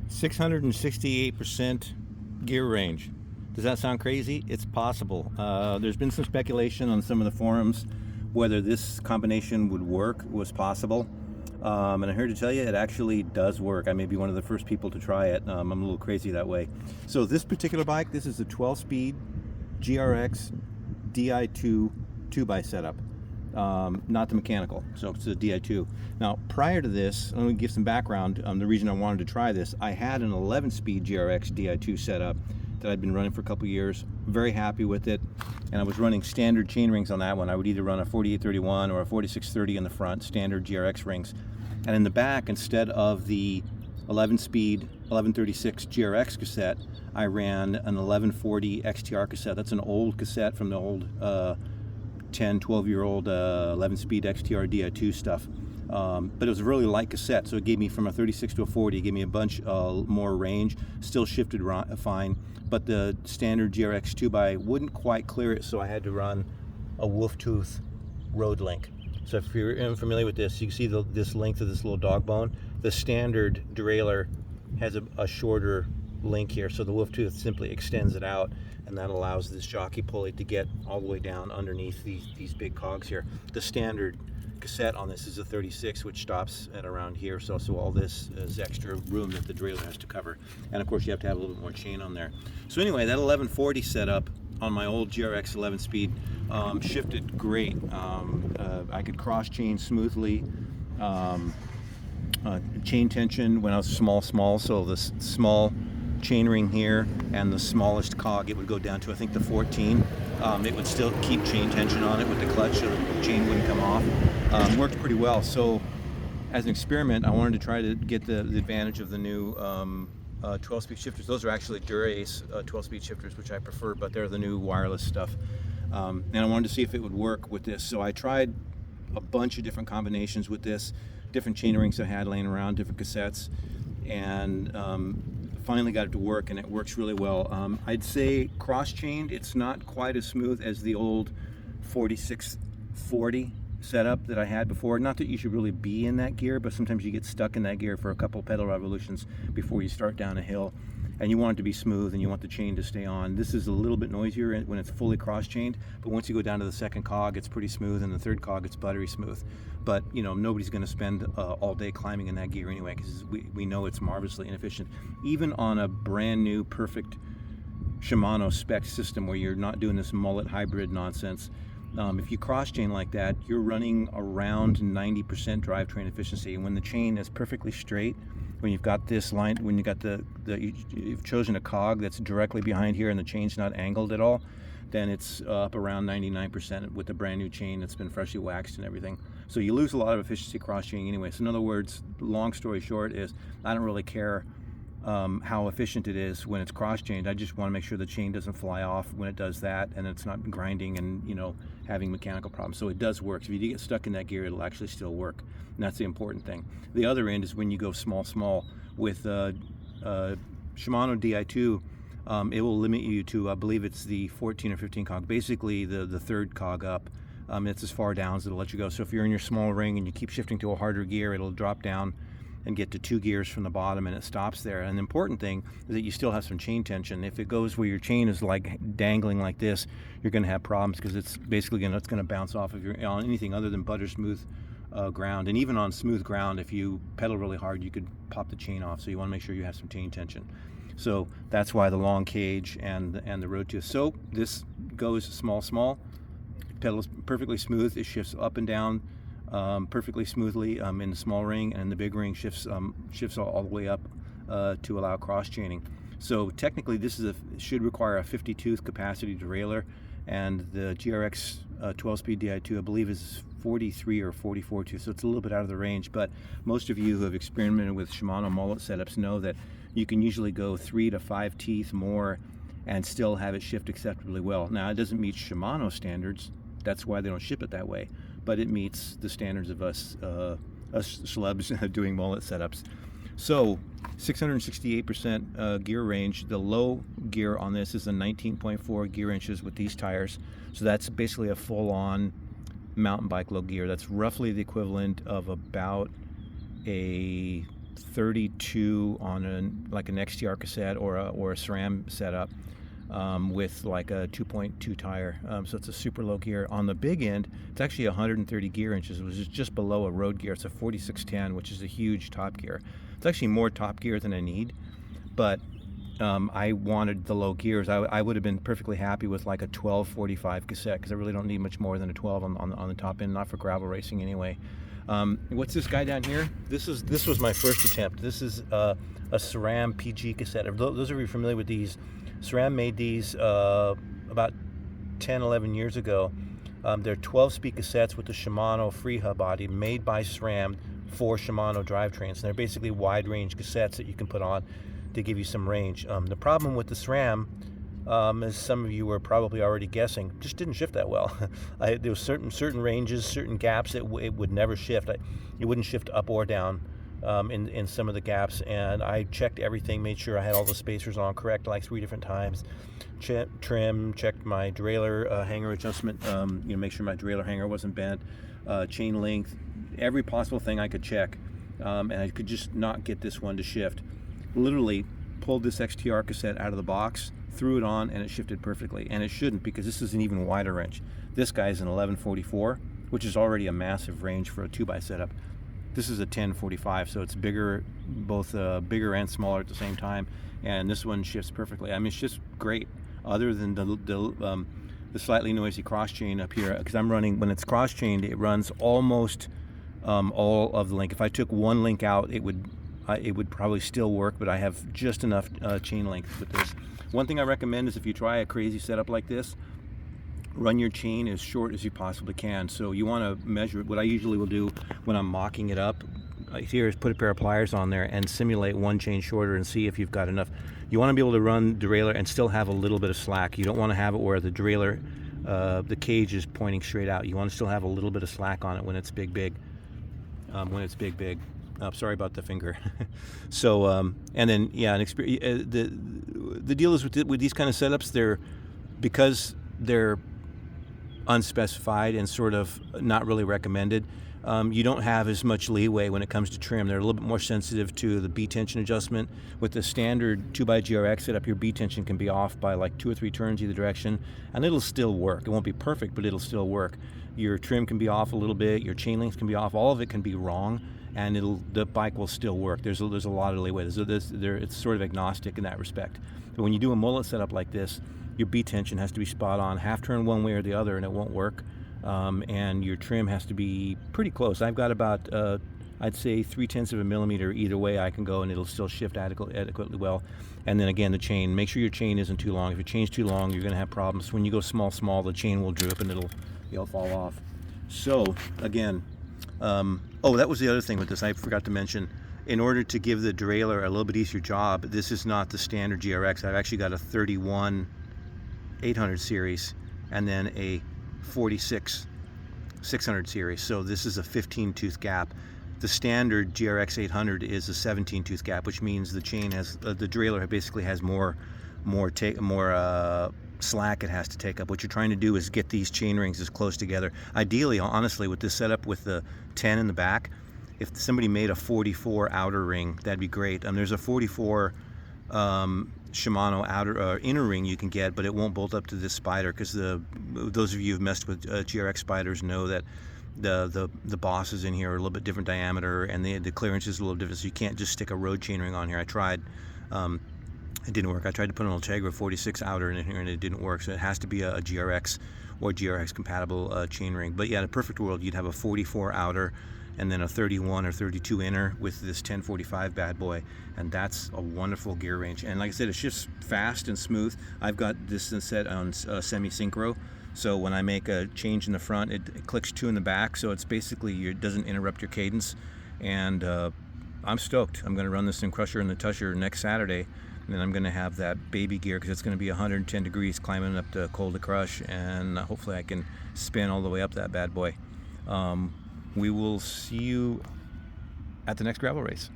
668% gear range. Does that sound crazy? It's possible. There's been some speculation on some of the forums whether this combination would work, was possible. And I'm here to tell you it actually does work. I may be one of the first people to try it. I'm a little crazy that way. So this particular bike, this is a 12-speed GRX Di2 2x setup. Not the mechanical, so it's a Di2. Now, prior to this, let me give some background. The reason I wanted to try this, I had an 11-speed GRX Di2 setup that I'd been running for a couple years. Very happy with it, and I was running standard chain rings on that one. I would either run a 4831 or a 4630 in the front, standard GRX rings, and in the back, instead of the 11-speed 1136 GRX cassette, I ran an 1140 XTR cassette. That's an old cassette from the old 10, 12-year-old 11-speed XTR Di2 stuff. But it was a really light cassette, so it gave me from a 36 to a 40, it gave me a bunch more range, still shifted fine, but the standard GRX 2x wouldn't quite clear it, so I had to run a Wolftooth Roadlink. So if you're unfamiliar with this, you can see this length of this little dog bone. The standard derailleur has a shorter link here, so the Wolftooth simply extends it out, and that allows this jockey pulley to get all the way down underneath these big cogs here. The standard cassette on this is a 36, which stops at around here, so all this is extra room that the derailleur has to cover, and of course you have to have a little bit more chain on there. So anyway, that 1140 setup on my old GRX 11-speed shifted great. I could cross chain smoothly. Chain tension when I was small, so the small chain ring here and the smallest cog, it would go down to I think the 14. It would still keep chain tension on it with the clutch, so the chain wouldn't come off. Worked pretty well. So as an experiment, I wanted to try to get the advantage of the new 12-speed shifters. Those are actually Dura-Ace 12-speed shifters, which I prefer, but they're the new wireless stuff. And I wanted to see if it would work with this. So I tried a bunch of different combinations with this, different chain rings I had laying around, different cassettes, and finally got it to work, and it works really well. I'd say cross-chained, it's not quite as smooth as the old 4640 setup that I had before. Not that you should really be in that gear, but sometimes you get stuck in that gear for a couple pedal revolutions before you start down a hill, and you want it to be smooth and you want the chain to stay on. This is a little bit noisier when it's fully cross-chained, but once you go down to the second cog, it's pretty smooth, and the third cog, it's buttery smooth. But you know, nobody's going to spend all day climbing in that gear anyway, because we know it's marvelously inefficient. Even on a brand new, perfect Shimano spec system where you're not doing this mullet hybrid nonsense, if you cross chain like that, you're running around 90% drivetrain efficiency. And when the chain is perfectly straight, when you've got this line, when you got you've chosen a cog that's directly behind here and the chain's not angled at all, then it's up around 99% with a brand new chain that's been freshly waxed and everything. So you lose a lot of efficiency cross chaining anyway. So in other words, long story short is, I don't really care how efficient it is when it's cross chained. I just want to make sure the chain doesn't fly off when it does that, and it's not grinding and, you know, having mechanical problems. So it does work. So if you do get stuck in that gear, it'll actually still work, and that's the important thing. The other end is when you go small with Shimano Di2. It will limit you to, I believe it's the 14 or 15 cog, basically the third cog up. It's as far down as it'll let you go. So if you're in your small ring and you keep shifting to a harder gear, it'll drop down and get to 2 gears from the bottom, and it stops there. And the important thing is that you still have some chain tension. If it goes where your chain is like dangling like this, you're going to have problems, because it's basically going to bounce off of your on anything other than butter smooth ground. And even on smooth ground, if you pedal really hard, you could pop the chain off. So you want to make sure you have some chain tension. So that's why the long cage and the road tooth. So this goes small, pedals perfectly smooth. It shifts up and down perfectly smoothly in the small ring, and the big ring shifts all the way up to allow cross chaining. So technically this should require a 50 tooth capacity derailleur, and the GRX 12-speed Di2 I believe is 43 or 44 tooth, so it's a little bit out of the range. But most of you who have experimented with Shimano mullet setups know that you can usually go 3 to 5 teeth more and still have it shift acceptably well. Now, it doesn't meet Shimano standards, that's why they don't ship it that way, but it meets the standards of us schlubs doing mullet setups. So 668% gear range. The low gear on this is a 19.4 gear inches with these tires, so that's basically a full-on mountain bike low gear. That's roughly the equivalent of about a 32 on like an XTR cassette or a SRAM setup with like a 2.2 tire. So it's a super low gear. On the big end, it's actually 130 gear inches, which is just below a road gear. It's a 4610, which is a huge top gear. It's actually more top gear than I need, but I wanted the low gears. I would have been perfectly happy with like a 1245 cassette, because I really don't need much more than a 12 on the top end, not for gravel racing anyway. What's this guy down here? This was my first attempt. This is a SRAM PG cassette. Those of you familiar with these, SRAM made these about 10-11 years ago. They're 12-speed cassettes with the Shimano freehub body, made by SRAM for Shimano drivetrains. And they're basically wide-range cassettes that you can put on to give you some range. The problem with the SRAM, as some of you were probably already guessing, just didn't shift that well. There was certain ranges, certain gaps it would never shift. It wouldn't shift up or down in some of the gaps, and I checked everything, made sure I had all the spacers on correct like 3 different times. Trim, checked my derailleur hanger adjustment, make sure my derailleur hanger wasn't bent, chain length, every possible thing I could check, and I could just not get this one to shift. Literally pulled this XTR cassette out of the box, threw it on, and it shifted perfectly. And it shouldn't, because this is an even wider wrench. This guy's an 1144, which is already a massive range for a 2x setup. This is a 1045, so it's bigger, both bigger and smaller at the same time. And this one shifts perfectly. I mean, it's just great. Other than the slightly noisy cross chain up here, because I'm running, when it's cross chained, it runs almost all of the link. If I took one link out, it would probably still work, but I have just enough chain length with this. One thing I recommend is, if you try a crazy setup like this, run your chain as short as you possibly can. So you want to measure it. What I usually will do when I'm mocking it up here is put a pair of pliers on there and simulate one chain shorter and see if you've got enough. You want to be able to run derailleur and still have a little bit of slack. You don't want to have it where the derailleur, the cage is pointing straight out. You want to still have a little bit of slack on it when it's big. Sorry about the finger. So, and then, yeah, the deal is with these kind of setups, because they're unspecified and sort of not really recommended, you don't have as much leeway when it comes to trim. They're a little bit more sensitive to the B tension adjustment. With the standard 2x GRX setup, your B tension can be off by like 2 or 3 turns either direction, and it'll still work. It won't be perfect, but it'll still work. Your trim can be off a little bit, your chain links can be off, all of it can be wrong, and the bike will still work. There's a lot of leeway. It's sort of agnostic in that respect. But when you do a mullet setup like this, your B tension has to be spot on, half turn one way or the other, and it won't work. And your trim has to be pretty close. I've got about, I'd say 0.3 of a millimeter either way I can go, and it'll still shift adequately well. And then again, the chain, make sure your chain isn't too long. If your chain's too long, you're going to have problems. When you go small, the chain will droop and it'll fall off. So again, that was the other thing with this I forgot to mention. In order to give the derailleur a little bit easier job, this is not the standard GRX. I've actually got a 31 800 series and then a 46 600 series. So this is a 15 tooth gap. The standard GRX 800 is a 17 tooth gap, which means the chain has the derailleur basically has more slack it has to take up. What you're trying to do is get these chain rings as close together. Ideally, honestly, with this setup with the 10 in the back, if somebody made a 44 outer ring, that'd be great. There's a 44 Shimano outer inner ring you can get, but it won't bolt up to this spider, because those of you who've messed with GRX spiders know that the bosses in here are a little bit different diameter, and the clearance is a little different, so you can't just stick a road chainring on here. I tried. It didn't work. I tried to put an Ultegra 46 outer in here, and it didn't work. So it has to be a GRX or GRX compatible chainring. But yeah, in a perfect world, you'd have a 44 outer and then a 31 or 32 inner with this 1045 bad boy, and that's a wonderful gear range. And like I said, it shifts fast and smooth. I've got this set on semi-synchro, so when I make a change in the front, it clicks 2 in the back, so it's basically, it doesn't interrupt your cadence. And I'm stoked. I'm going to run this in Crusher and the Tusher next Saturday, and then I'm going to have that baby gear, because it's going to be 110 degrees climbing up to Col de Crush, and hopefully I can spin all the way up that bad boy. We will see you at the next gravel race.